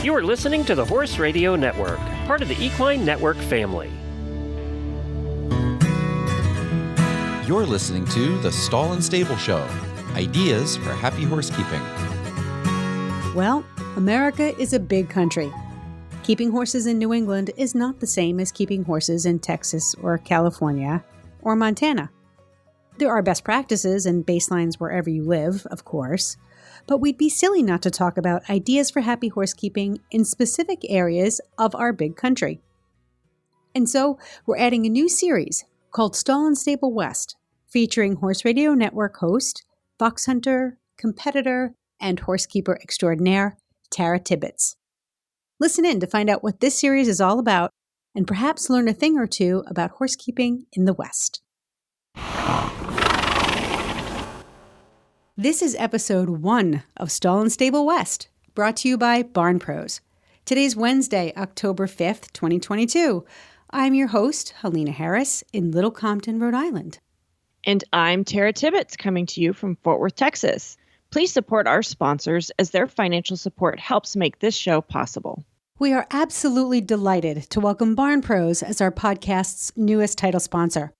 You are listening to the Horse Radio Network, part of the Equine Network family. You're listening to the Stall and Stable Show, ideas for happy horsekeeping. Well, America is a big country. Keeping horses in New England is not the same as keeping horses in Texas or California or Montana. There are best practices and baselines wherever you live, of course, but we'd be silly not to talk about ideas for happy horsekeeping in specific areas of our big country. And so we're adding a new series called Stall and Stable West, featuring Horse Radio Network host, foxhunter, competitor, and horsekeeper extraordinaire, Tara Tibbets. Listen in to find out what this series is all about and perhaps learn a thing or two about horsekeeping in the West. This is episode 1 of Stall and Stable West, brought to you by Barn Pros. Today's Wednesday, October 5th, 2022. I'm your host, Helena Harris, in Little Compton, Rhode Island. And I'm Tara Tibbets, coming to you from Fort Worth, Texas. Please support our sponsors as their financial support helps make this show possible. We are absolutely delighted to welcome Barn Pros as our podcast's newest title sponsor.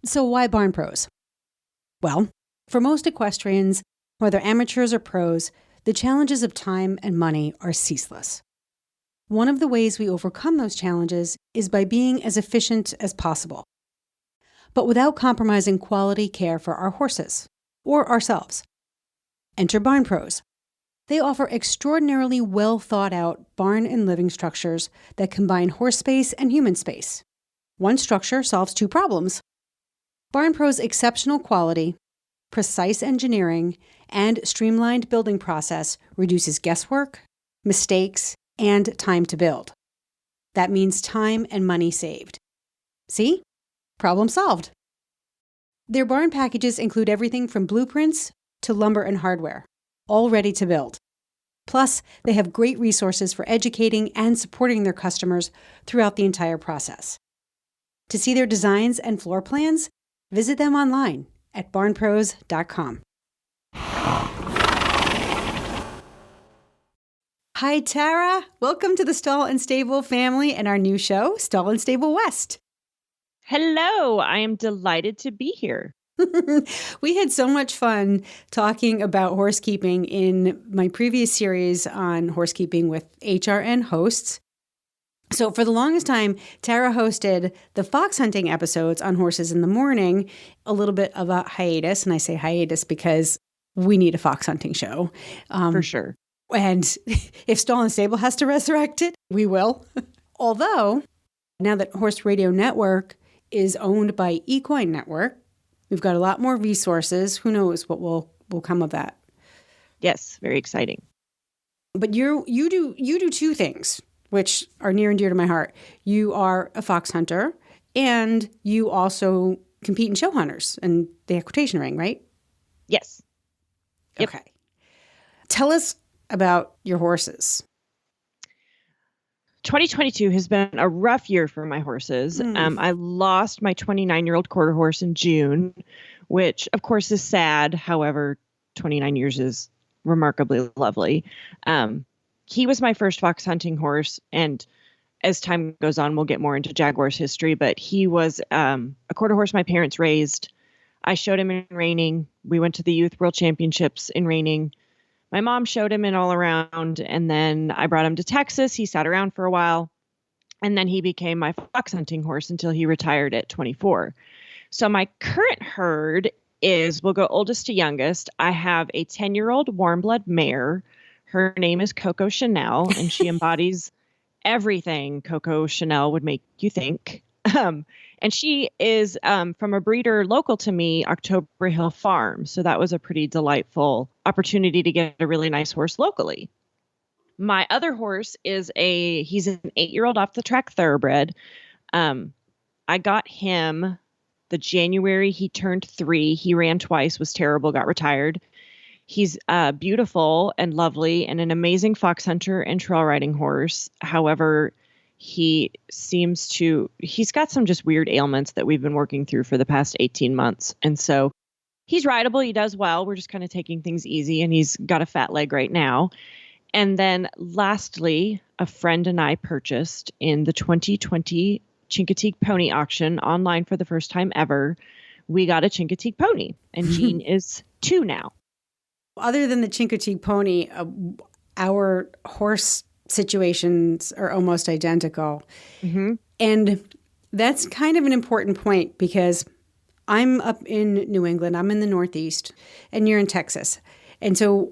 So why Barn Pros? Well, for most equestrians, whether amateurs or pros, the challenges of time and money are ceaseless. One of the ways we overcome those challenges is by being as efficient as possible, but without compromising quality care for our horses or ourselves. Enter Barn Pros. They offer extraordinarily well thought out barn and living structures that combine horse space and human space. One structure solves two problems. Barn Pros' exceptional quality, precise engineering, and streamlined building process reduces guesswork, mistakes, and time to build. That means time and money saved. See? Problem solved. Their barn packages include everything from blueprints to lumber and hardware, all ready to build. Plus, they have great resources for educating and supporting their customers throughout the entire process. To see their designs and floor plans, visit them online at barnpros.com. Hi, Tara. Welcome to the Stall and Stable family and our new show, Stall and Stable West. Hello, I am delighted to be here. We had so much fun talking about horsekeeping in my previous series on horsekeeping with HRN hosts. So for the longest time, Tara hosted the fox hunting episodes on Horses in the Morning, a little bit of a hiatus. And I say hiatus because we need a fox hunting show. For sure. And if Stall and Stable has to resurrect it, we will. Although, now that Horse Radio Network is owned by Equine Network, we've got a lot more resources. Who knows what will come of that? Yes, very exciting. But you do two things, which are near and dear to my heart. You are a fox hunter, and you also compete in show hunters and the equitation ring, right? Yes. Yep. Okay. Tell us about your horses. 2022 has been a rough year for my horses. I lost my 29-year-old quarter horse in June, which of course is sad. However, 29 years is remarkably lovely. He was my first fox hunting horse, and as time goes on, we'll get more into Jaguar's history, but he was a quarter horse my parents raised. I showed him in reining. We went to the Youth World Championships in reining. My mom showed him in all around, and then I brought him to Texas. He sat around for a while, and then he became my fox hunting horse until he retired at 24. So my current herd is, we'll go oldest to youngest. I have a 10-year-old warm blood mare. Her name is Coco Chanel, and she embodies everything Coco Chanel would make you think. And she is from a breeder local to me, October Hill Farm. So that was a pretty delightful opportunity to get a really nice horse locally. My other horse is he's an 8-year-old off the track thoroughbred. I got him the January he turned 3. He ran twice, was terrible, got retired. He's beautiful and lovely and an amazing fox hunter and trail riding horse. However, he's got some just weird ailments that we've been working through for the past 18 months. And so he's rideable. He does well. We're just kind of taking things easy, and he's got a fat leg right now. And then lastly, a friend and I purchased in the 2020 Chincoteague Pony Auction online for the first time ever. We got a Chincoteague pony, and Jean is 2 now. Other than the Chincoteague pony, our horse situations are almost identical. And that's kind of an important point because I'm up in New England, I'm in the Northeast, and you're in Texas. And so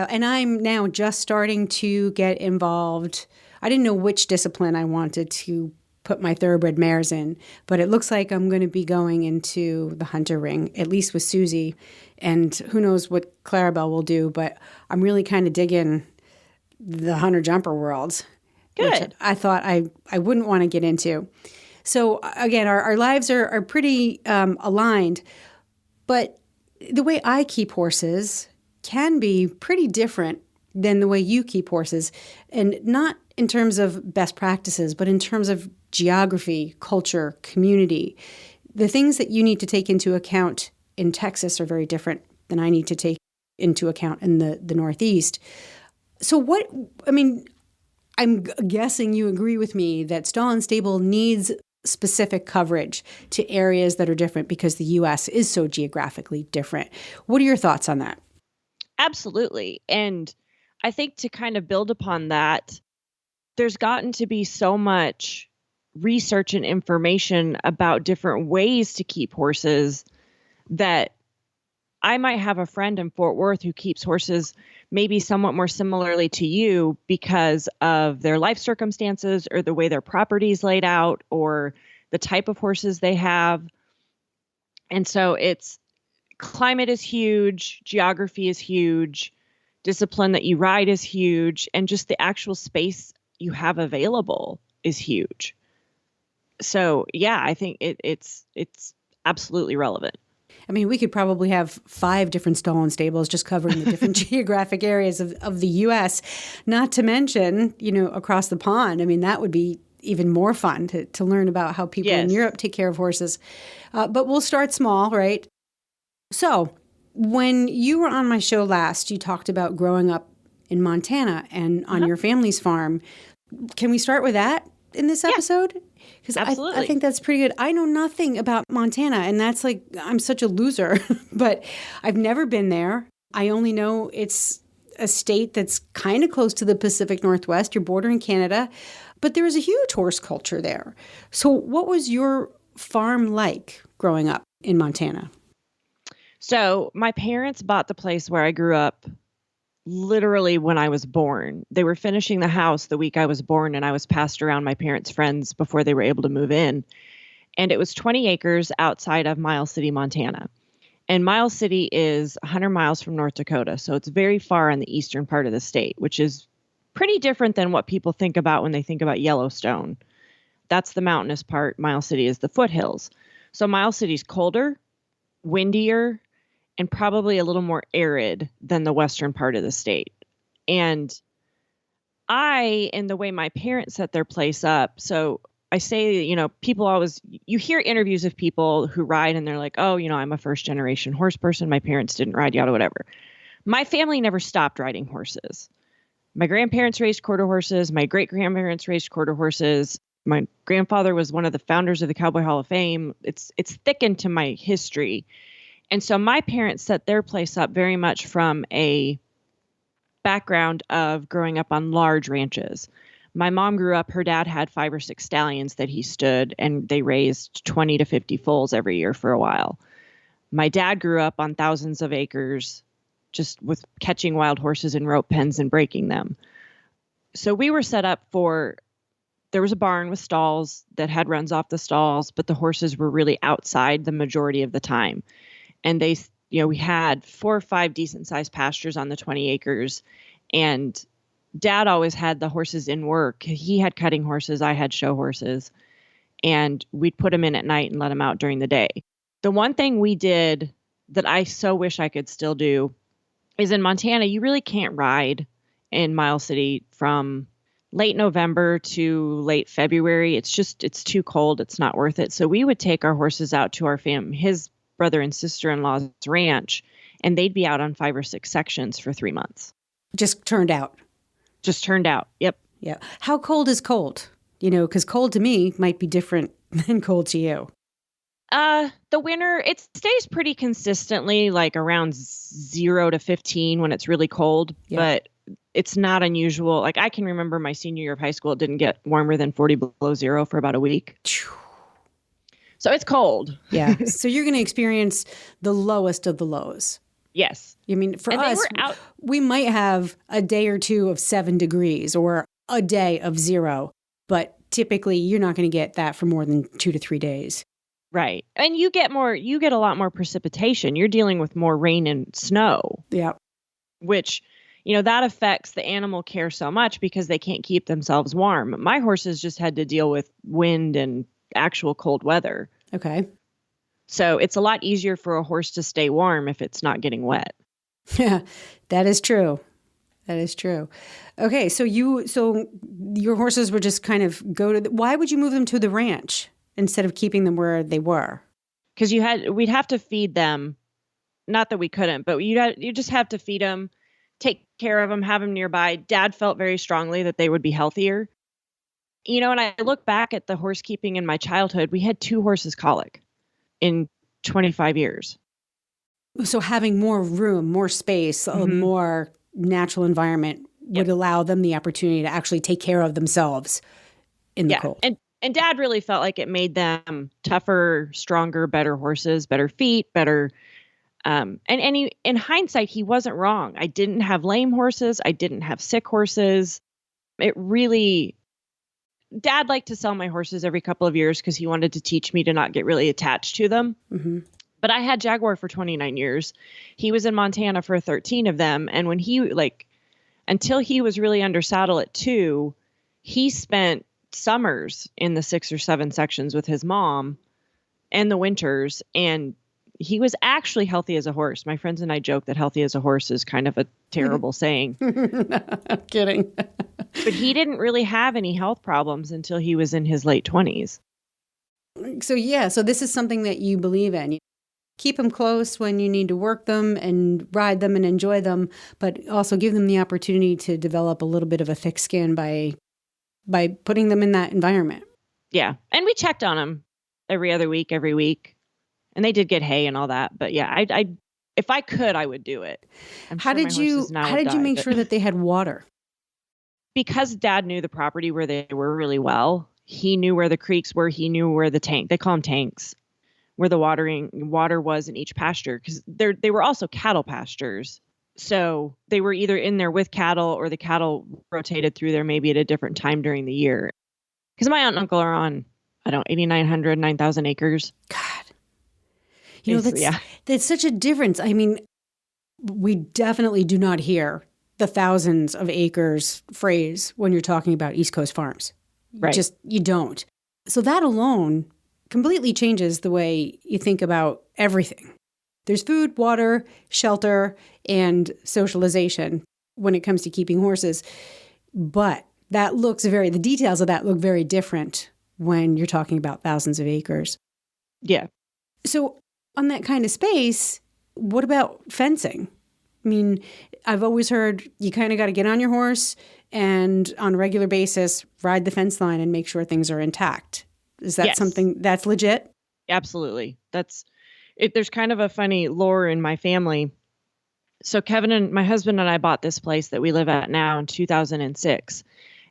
and I'm now just starting to get involved. I didn't know which discipline I wanted to put my thoroughbred mares in, but it looks like I'm going to be going into the hunter ring, at least with Susie. And who knows what Clarabelle will do, but I'm really kind of digging the hunter jumper world. Good. Which I thought I wouldn't want to get into. So again, our lives are pretty aligned, but the way I keep horses can be pretty different than the way you keep horses, and not in terms of best practices, but in terms of geography, culture, community. The things that you need to take into account in Texas are very different than I need to take into account in the Northeast. So I'm guessing you agree with me that Stall and Stable needs specific coverage to areas that are different because the U.S. is so geographically different. What are your thoughts on that? Absolutely. And I think to kind of build upon that, there's gotten to be so much research and information about different ways to keep horses that I might have a friend in Fort Worth who keeps horses maybe somewhat more similarly to you because of their life circumstances or the way their property is laid out or the type of horses they have. And so climate is huge, geography is huge, discipline that you ride is huge, and just the actual space you have available is huge. So yeah, I think it's absolutely relevant. I mean, we could probably have 5 different Stall and Stables just covering the different geographic areas of the U.S., not to mention, across the pond. I mean, that would be even more fun to learn about how people in Europe take care of horses. But we'll start small, right? So when you were on my show last, you talked about growing up in Montana and on your family's farm. Can we start with that in this episode? Because I think that's pretty good. I know nothing about Montana, and that's like, I'm such a loser, but I've never been there. I only know it's a state that's kind of close to the Pacific Northwest. You're bordering Canada, but there is a huge horse culture there. So what was your farm like growing up in Montana? So my parents bought the place where I grew up literally when I was born. They were finishing the house the week I was born, and I was passed around my parents' friends before they were able to move in. And it was 20 acres outside of Miles City, Montana. And Miles City is 100 miles from North Dakota. So it's very far on the eastern part of the state, which is pretty different than what people think about when they think about Yellowstone. That's the mountainous part. Miles City is the foothills. So Miles City's colder, windier, and probably a little more arid than the western part of the state. And in the way my parents set their place up, so I say, people always, you hear interviews of people who ride and they're like, oh, I'm a first generation horse person. My parents didn't ride, yada, whatever. My family never stopped riding horses. My grandparents raised quarter horses. My great grandparents raised quarter horses. My grandfather was one of the founders of the Cowboy Hall of Fame. It's thick into my history. And so my parents set their place up very much from a background of growing up on large ranches. My mom grew up, her dad had 5 or 6 stallions that he stood, and they raised 20 to 50 foals every year for a while. My dad grew up on thousands of acres, just with catching wild horses in rope pens and breaking them. So we were set up there was a barn with stalls that had runs off the stalls, but the horses were really outside the majority of the time. And we had 4 or 5 decent sized pastures on the 20 acres. And Dad always had the horses in work. He had cutting horses. I had show horses. And we'd put them in at night and let them out during the day. The one thing we did that I so wish I could still do is in Montana, you really can't ride in Miles City from late November to late February. It's too cold. It's not worth it. So we would take our horses out to his brother and sister-in-law's ranch, and they'd be out on 5 or 6 sections for 3 months. Just turned out. Just turned out. Yep. Yeah. How cold is cold? Because cold to me might be different than cold to you. The winter, it stays pretty consistently like around 0 to 15 when it's really cold, but it's not unusual. Like I can remember my senior year of high school, it didn't get warmer than 40 below zero for about a week. So it's cold. Yeah. So you're going to experience the lowest of the lows. Yes. I mean, for us, we might have a day or two of 7 degrees or a day of 0, but typically you're not going to get that for more than 2 to 3 days. Right. And you get a lot more precipitation. You're dealing with more rain and snow. Yeah. Which, that affects the animal care so much because they can't keep themselves warm. My horses just had to deal with wind and actual cold weather. Okay. So it's a lot easier for a horse to stay warm if it's not getting wet. Yeah, that is true. That is true. Okay, so your horses would just kind of why would you move them to the ranch instead of keeping them where they were? Because we'd have to feed them. Not that we couldn't, but you just have to feed them, take care of them, have them nearby. Dad felt very strongly that they would be healthier. And I look back at the horse keeping in my childhood, we had 2 horses colic in 25 years. So having more room, more space, a more natural environment would allow them the opportunity to actually take care of themselves in the cold. And Dad really felt like it made them tougher, stronger, better horses, better feet, better. And in hindsight, he wasn't wrong. I didn't have lame horses. I didn't have sick horses. Dad liked to sell my horses every couple of years because he wanted to teach me to not get really attached to them. Mm-hmm. But I had Jaguar for 29 years. He was in Montana for 13 of them. And when until he was really under saddle at 2, he spent summers in the 6 or 7 sections with his mom and the winters. And he was actually healthy as a horse. My friends and I joke that healthy as a horse is kind of a terrible saying. I'm kidding. But he didn't really have any health problems until he was in his late 20s. So this is something that you believe in. You keep them close when you need to work them and ride them and enjoy them, but also give them the opportunity to develop a little bit of a thick skin by putting them in that environment. Yeah. And we checked on them every week. And they did get hay and all that. But yeah, I if I could, I would do it. How did you make sure that they had water? Because Dad knew the property where they were really well. He knew where the creeks were. He knew where the they call them tanks, where the water was in each pasture. Because they were also cattle pastures. So they were either in there with cattle or the cattle rotated through there maybe at a different time during the year. Because my aunt and uncle are on, 8,900, 9,000 acres. God. That's such a difference. I mean, we definitely do not hear the thousands of acres phrase when you're talking about East Coast farms. Right. You don't. So that alone completely changes the way you think about everything. There's food, water, shelter, and socialization when it comes to keeping horses. But the details of that look very different when you're talking about thousands of acres. Yeah. So on that kind of space, what about fencing? I mean, I've always heard you kind of got to get on your horse and on a regular basis, ride the fence line and make sure things are intact. Is that something that's legit? Absolutely. There's kind of a funny lore in my family. So Kevin and my husband and I bought this place that we live at now in 2006.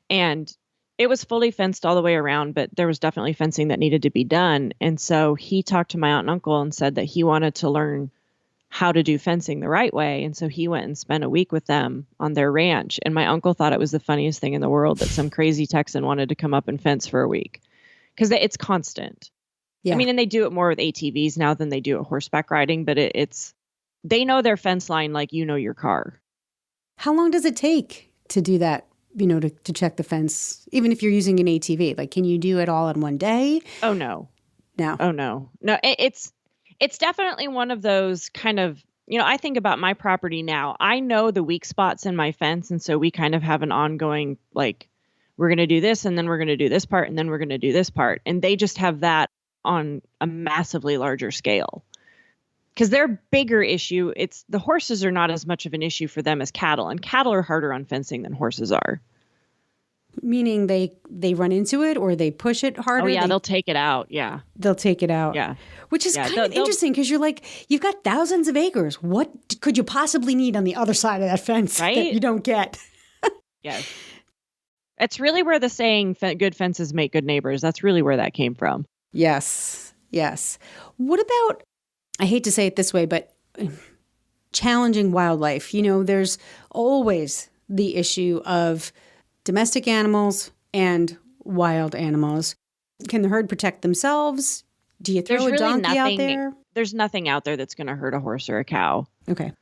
And it was fully fenced all the way around, but there was definitely fencing that needed to be done. And so he talked to my aunt and uncle and said that he wanted to learn how to do fencing the right way. And so he went and spent a week with them on their ranch. And my uncle thought it was the funniest thing in the world that some crazy Texan wanted to come up and fence for a week because it's constant. Yeah. I mean, and they do it more with ATVs now than they do at horseback riding, but they know their fence line like you know your car. How long does it take to do that? To check the fence, even if you're using an ATV, like, can you do it all in one day? Oh, no. No. Oh, no. No, it's definitely one of those kind of, I think about my property now. I know the weak spots in my fence. And so we kind of have an ongoing, like, we're going to do this and then we're going to do this part and then we're going to do this part. And they just have that on a massively larger scale. because their bigger issue, it's the horses are not as much of an issue for them as cattle, and cattle are harder on fencing than horses are. Meaning they run into it or they push it harder? Oh, yeah, they'll take it out. Yeah. They'll take it out. Yeah. Which is kind of interesting because you're like, you've got thousands of acres. What could you possibly need on the other side of that fence that you don't get? Yes. It's really where the saying, good fences make good neighbors, that's really where that came from. Yes. Yes. What about, I hate to say it this way, but challenging wildlife? There's always the issue of domestic animals and wild animals. Can the herd protect themselves? Do you throw a donkey out there? There's nothing out there that's going to hurt a horse or a cow. Okay.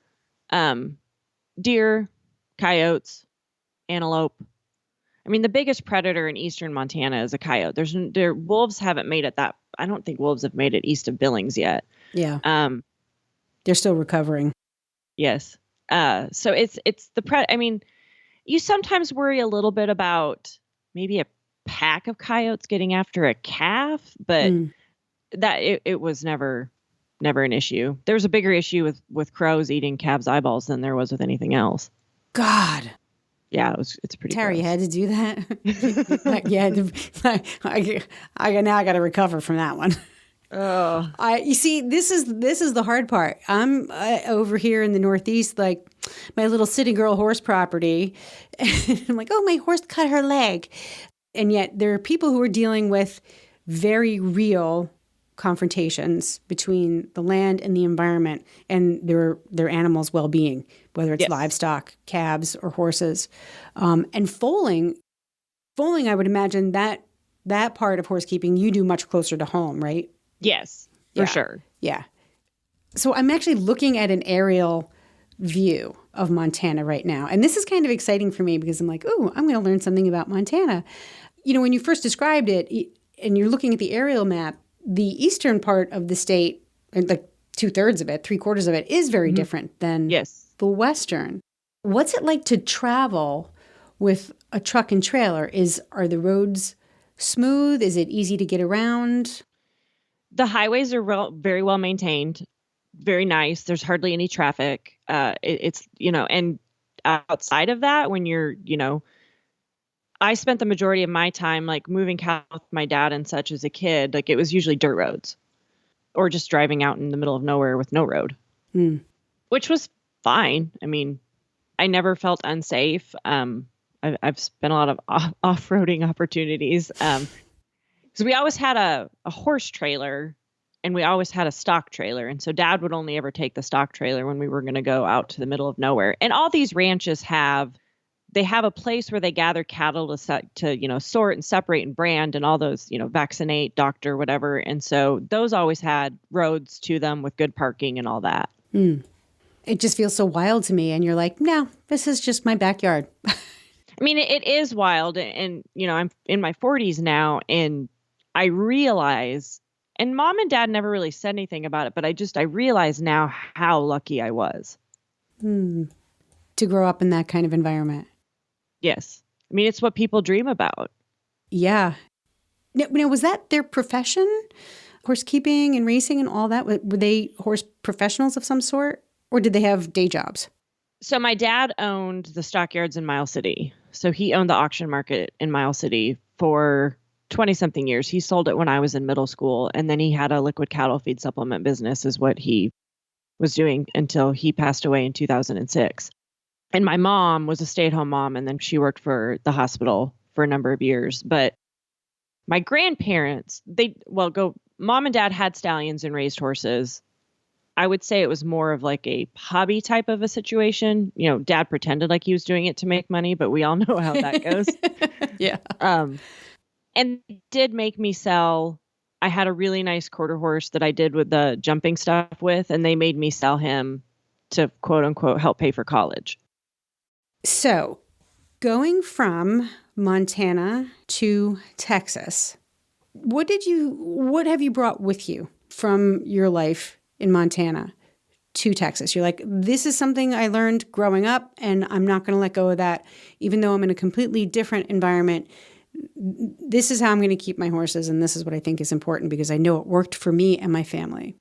Deer, coyotes, antelope. I mean, the biggest predator in eastern Montana is a coyote. Wolves haven't made it that. I don't think wolves have made it east of Billings yet. Yeah. They're still recovering. Yes. So it's the I mean, you sometimes worry a little bit about maybe a pack of coyotes getting after a calf, but that it was never an issue. There was a bigger issue with crows eating calves' eyeballs than there was with anything else. God. Yeah, it's pretty. Tara, gross. you had to do that. I got to recover from that one. Oh, you see, this is the hard part. I'm over here in the Northeast, like my little city girl horse property. And I'm like, oh, my horse cut her leg. And yet there are people who are dealing with very real confrontations between the land and the environment and their animals' well-being, whether it's livestock, calves, or horses. And foaling, I would imagine that part of horsekeeping you do much closer to home, right? Yes, for sure. Yeah. So I'm actually looking at an aerial view of Montana right now. And this is kind of exciting for me because I'm like, ooh, I'm going to learn something about Montana. When you first described it and you're looking at the aerial map, the eastern part of the state, and like 2/3 of it, 3/4 of it, is very different than the western. What's it like to travel with a truck and trailer? Are the roads smooth? Is it easy to get around? The highways are very well maintained, very nice. There's hardly any traffic. It's and outside of that, when you're, I spent the majority of my time like moving cows with my dad and such as a kid. Like it was usually dirt roads or just driving out in the middle of nowhere with no road, which was fine. I mean, I never felt unsafe. I've spent a lot of off-roading opportunities. So we always had a horse trailer and we always had a stock trailer. And so Dad would only ever take the stock trailer when we were going to go out to the middle of nowhere. And all these ranches have a place where they gather cattle to sort and separate and brand and all those, vaccinate, doctor, whatever. And so those always had roads to them with good parking and all that. It just feels so wild to me. And you're like, no, this is just my backyard. I mean, it is wild. And, I'm in my 40s now and I realize, and Mom and Dad never really said anything about it, but I realize now how lucky I was. To grow up in that kind of environment. Yes. I mean, it's what people dream about. Yeah. Now, was that their profession? Horsekeeping and racing and all that? Were they horse professionals of some sort? Or did they have day jobs? So my dad owned the stockyards in Miles City. So he owned the auction market in Miles City for 20-something years. He sold it when I was in middle school. And then he had a liquid cattle feed supplement business is what he was doing until he passed away in 2006. And my mom was a stay-at-home mom, and then she worked for the hospital for a number of years. But my grandparents, Mom and Dad had stallions and raised horses. I would say it was more of like a hobby type of a situation. Dad pretended like he was doing it to make money, but we all know how that goes. Yeah. And they did make me sell. I had a really nice quarter horse that I did with the jumping stuff with, and they made me sell him to quote unquote help pay for college. So going from Montana to Texas, what have you brought with you from your life in Montana to Texas? You're like, this is something I learned growing up and I'm not going to let go of that. Even though I'm in a completely different environment, this is how I'm going to keep my horses. And this is what I think is important because I know it worked for me and my family.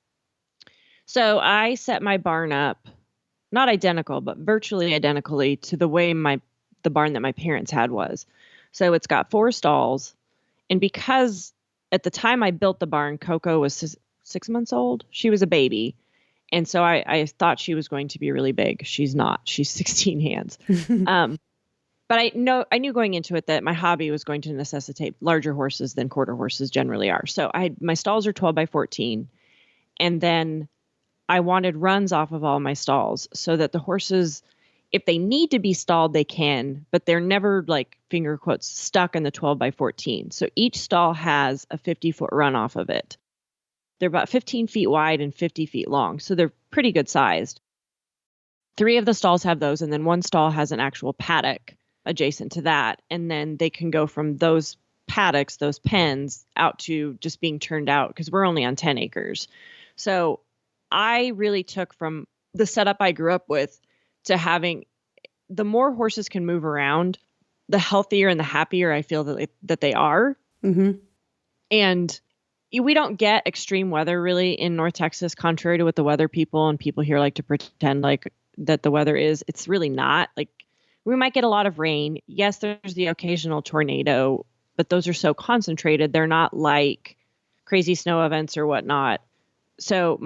So I set my barn up, not identical, but virtually identically to the way the barn that my parents had was. So it's got 4 stalls. And because at the time I built the barn, Coco was 6 months old. She was a baby. And so I thought she was going to be really big. She's not. She's 16 hands. But I knew going into it that my hobby was going to necessitate larger horses than quarter horses generally are. So my stalls are 12 by 14. And then I wanted runs off of all my stalls so that the horses, if they need to be stalled, they can, but they're never, like, finger quotes, stuck in the 12 by 14. So each stall has a 50-foot run off of it. They're about 15 feet wide and 50 feet long. So they're pretty good sized. 3 of the stalls have those. And then 1 stall has an actual paddock adjacent to that. And then they can go from those paddocks, those pens, out to just being turned out because we're only on 10 acres. So I really took from the setup I grew up with to having the more horses can move around, the healthier and the happier I feel that they are. Mm-hmm. And we don't get extreme weather really in North Texas, contrary to what the weather people and people here like to pretend like that the weather is. It's really not. Like, we might get a lot of rain. Yes, there's the occasional tornado, but those are so concentrated. They're not like crazy snow events or whatnot. So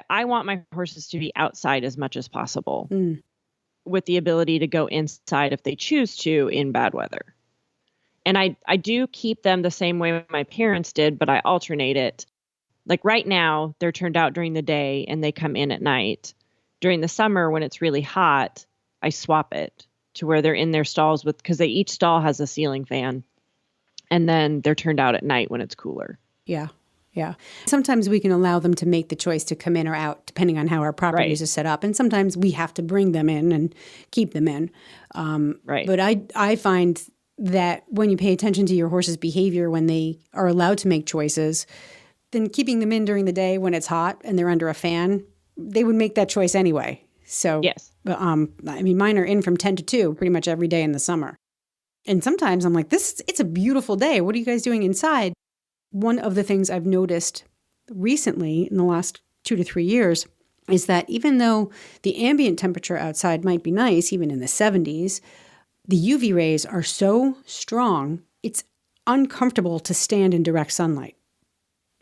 I want my horses to be outside as much as possible with the ability to go inside if they choose to in bad weather. And I do keep them the same way my parents did, but I alternate it. Like right now, they're turned out during the day and they come in at night. During the summer, when it's really hot, I swap it to where they're in their stalls because each stall has a ceiling fan. And then they're turned out at night when it's cooler. Yeah. Yeah. Sometimes we can allow them to make the choice to come in or out, depending on how our properties are set up. And sometimes we have to bring them in and keep them in. Right. But I find that when you pay attention to your horse's behavior when they are allowed to make choices, then keeping them in during the day when it's hot and they're under a fan, they would make that choice anyway. So, yes. I mean, mine are in from 10 to 2 pretty much every day in the summer. And sometimes I'm like, it's a beautiful day. What are you guys doing inside? One of the things I've noticed recently in the last 2 to 3 years is that even though the ambient temperature outside might be nice, even in the 70s, the UV rays are so strong, it's uncomfortable to stand in direct sunlight.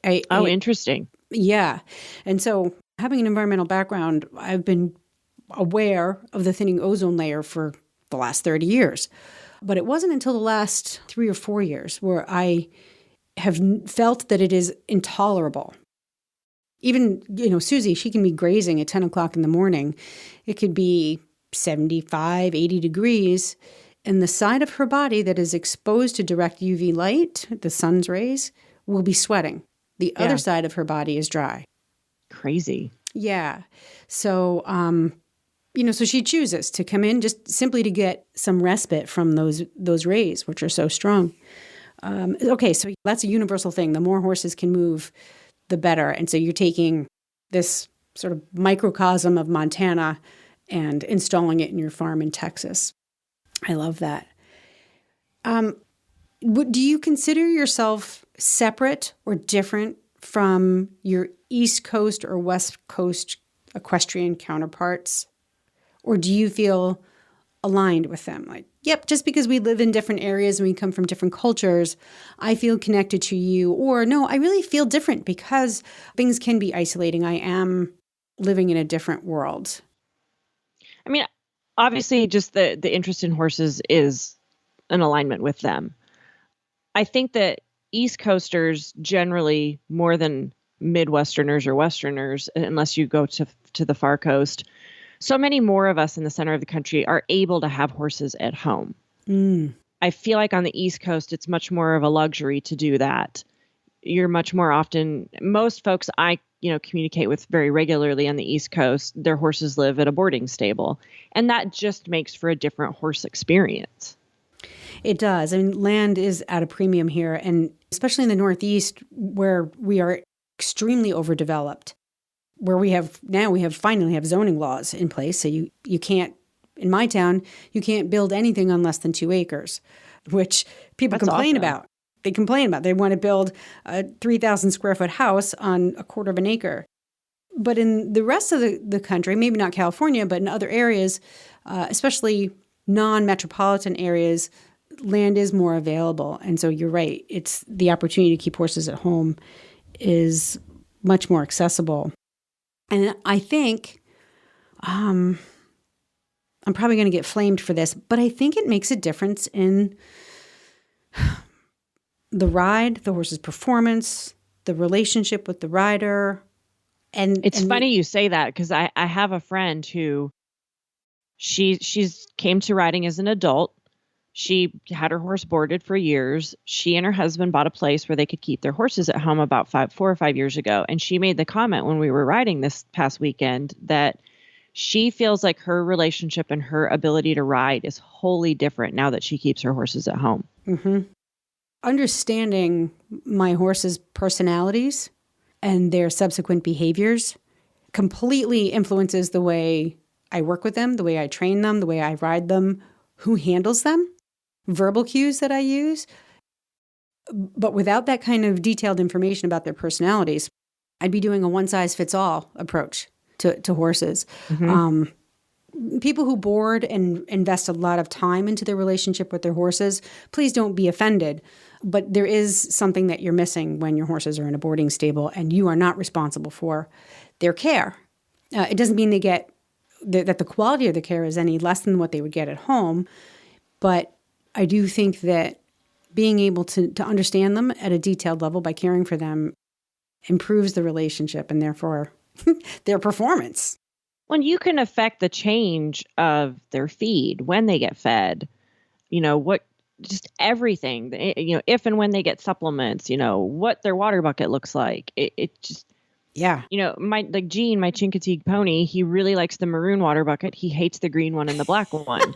Interesting. Yeah. And so having an environmental background, I've been aware of the thinning ozone layer for the last 30 years. But it wasn't until the last 3 or 4 years where I have felt that it is intolerable. Even, Susie, she can be grazing at 10 o'clock in the morning. It could be 75, 80 degrees. And the side of her body that is exposed to direct UV light, the sun's rays, will be sweating. The other side of her body is dry. Crazy. Yeah. So, so she chooses to come in just simply to get some respite from those rays, which are so strong. Okay, so that's a universal thing. The more horses can move, the better. And so you're taking this sort of microcosm of Montana and installing it in your farm in Texas. I love that. Do you consider yourself separate or different from your East Coast or West Coast equestrian counterparts? Or do you feel aligned with them? Like, yep, just because we live in different areas and we come from different cultures, I feel connected to you. Or no, I really feel different because things can be isolating. I am living in a different world. I mean, obviously, just the interest in horses is an alignment with them. I think that East Coasters generally, more than Midwesterners or Westerners, unless you go to the far coast, so many more of us in the center of the country are able to have horses at home. I feel like on the East Coast, it's much more of a luxury to do that. You're much more often, most folks I communicate with very regularly on the East Coast, their horses live at a boarding stable. And that just makes for a different horse experience. It does. I mean, land is at a premium here, and especially in the Northeast where we are extremely overdeveloped, where we finally have zoning laws in place. So you can't, in my town, you can't build anything on less than 2 acres, which people complain about. They complain about. They want to build a 3,000 square foot house on a quarter of an acre. But in the rest of the country, maybe not California, but in other areas, especially non-metropolitan areas, land is more available. And so you're right. It's the opportunity to keep horses at home is much more accessible. And I think, I'm probably going to get flamed for this, but I think it makes a difference in the ride, the horse's performance, the relationship with the rider. And it's funny you say that, because I have a friend who she's came to riding as an adult. She had her horse boarded for years. She and her husband bought a place where they could keep their horses at home about 4 or 5 years ago. And she made the comment when we were riding this past weekend that she feels like her relationship and her ability to ride is wholly different now that she keeps her horses at home. Mm-hmm. Understanding my horse's personalities and their subsequent behaviors completely influences the way I work with them, the way I train them, the way I ride them, who handles them, verbal cues that I use. But without that kind of detailed information about their personalities, I'd be doing a one-size-fits-all approach to horses. Mm-hmm. People who board and invest a lot of time into their relationship with their horses, please don't be offended. But there is something that you're missing when your horses are in a boarding stable and you are not responsible for their care. It doesn't mean that the quality of the care is any less than what they would get at home. But I do think that being able to understand them at a detailed level by caring for them improves the relationship and therefore their performance. When you can affect the change of their feed, when they get fed, just everything, if and when they get supplements, what their water bucket looks like. It just, yeah. Gene, my Chincoteague pony, he really likes the maroon water bucket. He hates the green one and the black one.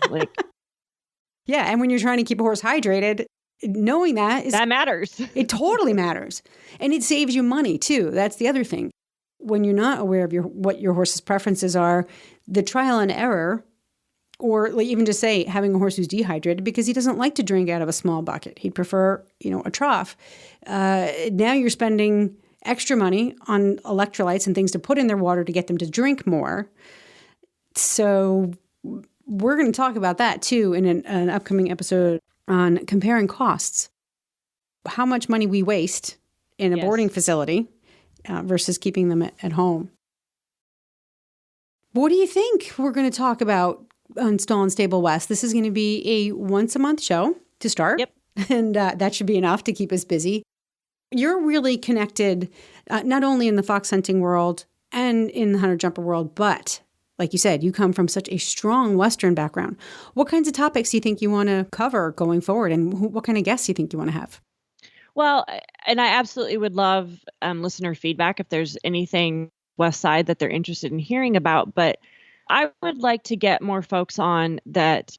Yeah. And when you're trying to keep a horse hydrated, knowing that matters. It totally matters. And it saves you money too. That's the other thing. When you're not aware of what your horse's preferences are, the trial and error, or even just say having a horse who's dehydrated because he doesn't like to drink out of a small bucket. He'd prefer, a trough. Now you're spending extra money on electrolytes and things to put in their water to get them to drink more. So we're going to talk about that too in an upcoming episode on comparing costs. How much money we waste in a boarding facility versus keeping them at home. What do you think we're going to talk about on Stall and Stable West? This is going to be a once-a-month show to start. Yep. And that should be enough to keep us busy. You're really connected not only in the fox hunting world and in the hunter-jumper world, but like you said, you come from such a strong Western background. What kinds of topics do you think you want to cover going forward, and what kind of guests do you think you want to have? Well, and I absolutely would love listener feedback if there's anything West Side that they're interested in hearing about. But I would like to get more folks on that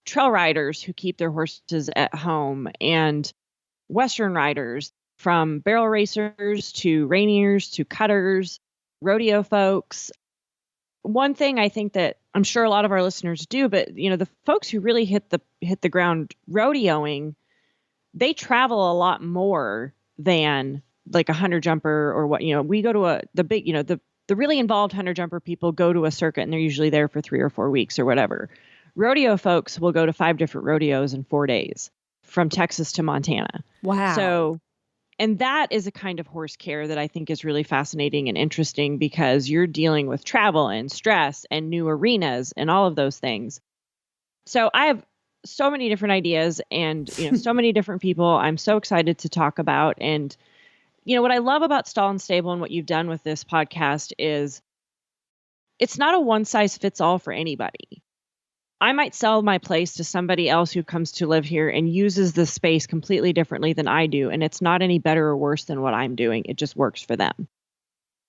trail riders who keep their horses at home and Western riders, from barrel racers to reiniers to cutters, rodeo folks. One thing I think that I'm sure a lot of our listeners do, but the folks who really hit the ground rodeoing, they travel a lot more than like a hunter jumper or what, we go to the really involved hunter jumper people go to a circuit and they're usually there for 3 or 4 weeks or whatever. Rodeo folks will go to 5 different rodeos in 4 days from Texas to Montana. Wow. So, and that is a kind of horse care that I think is really fascinating and interesting because you're dealing with travel and stress and new arenas and all of those things. So I have so many different ideas and so many different people I'm so excited to talk about. And what I love about Stall and Stable and what you've done with this podcast is it's not a one size fits all for anybody. I might sell my place to somebody else who comes to live here and uses the space completely differently than I do. And it's not any better or worse than what I'm doing. It just works for them.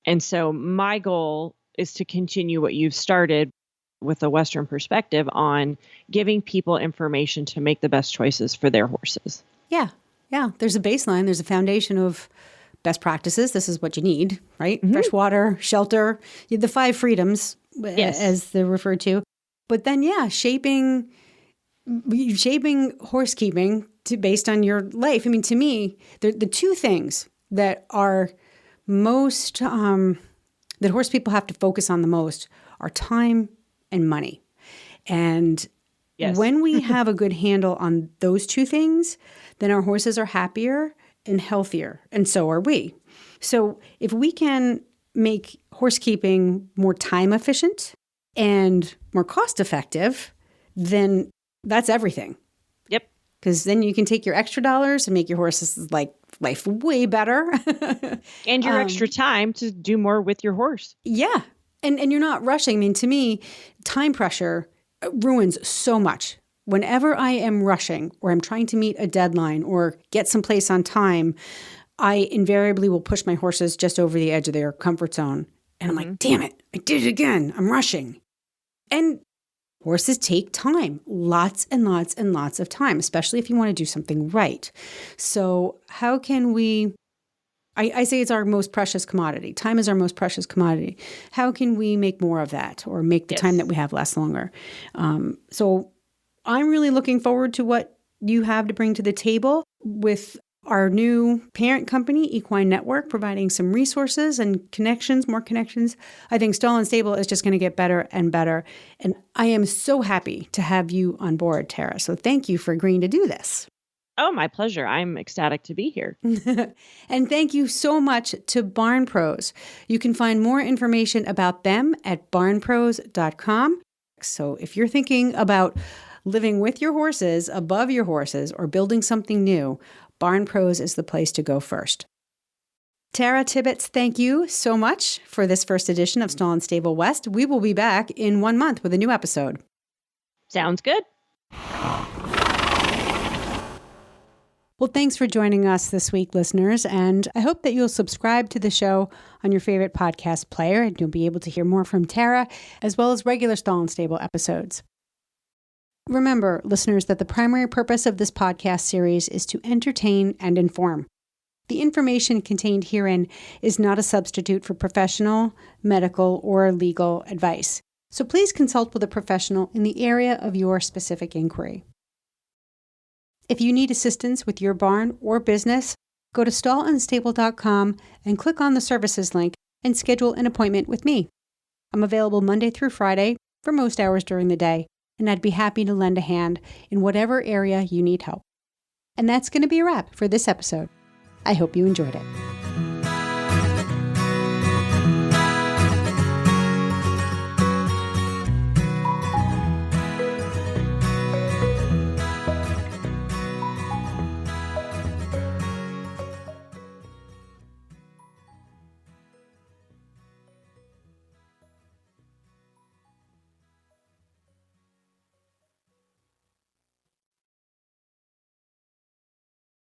And so my goal is to continue what you've started with a Western perspective on giving people information to make the best choices for their horses. Yeah. Yeah. There's a baseline. There's a foundation of best practices. This is what you need, right? Mm-hmm. Fresh water, shelter, the 5 freedoms, as they're referred to. But then, shaping horsekeeping based on your life. I mean, to me, the 2 things that are most that horse people have to focus on the most are time and money. And Yes. when we have a good handle on those two things, then our horses are happier and healthier, and so are we. So if we can make horse keeping more time efficient and more cost effective, then that's everything. Yep. Because then you can take your extra dollars and make your horses life way better. And your extra time to do more with your horse. Yeah. And you're not rushing. I mean, to me, time pressure ruins so much. Whenever I am rushing or I'm trying to meet a deadline or get someplace on time, I invariably will push my horses just over the edge of their comfort zone. And I'm like, damn it, I did it again. I'm rushing. And horses take time, lots and lots and lots of time, especially if you want to do something right. So how can we, I say it's our most precious commodity. Time is our most precious commodity. How can we make more of that or make the time that we have last longer? So I'm really looking forward to what you have to bring to the table with our new parent company, Equine Network, providing some resources and connections, more connections. I think Stall and Stable is just going to get better and better. And I am so happy to have you on board, Tara. So thank you for agreeing to do this. Oh, my pleasure. I'm ecstatic to be here. And thank you so much to Barn Pros. You can find more information about them at barnpros.com. So if you're thinking about living with your horses, above your horses, or building something new, Barn Pros is the place to go first. Tara Tibbets, thank you so much for this first edition of Stall and Stable West. We will be back in 1 month with a new episode. Sounds good. Well, thanks for joining us this week, listeners, and I hope that you'll subscribe to the show on your favorite podcast player, and you'll be able to hear more from Tara, as well as regular Stall and Stable episodes. Remember, listeners, that the primary purpose of this podcast series is to entertain and inform. The information contained herein is not a substitute for professional, medical, or legal advice. So please consult with a professional in the area of your specific inquiry. If you need assistance with your barn or business, go to stallandstable.com and click on the services link and schedule an appointment with me. I'm available Monday through Friday for most hours during the day, and I'd be happy to lend a hand in whatever area you need help. And that's going to be a wrap for this episode. I hope you enjoyed it.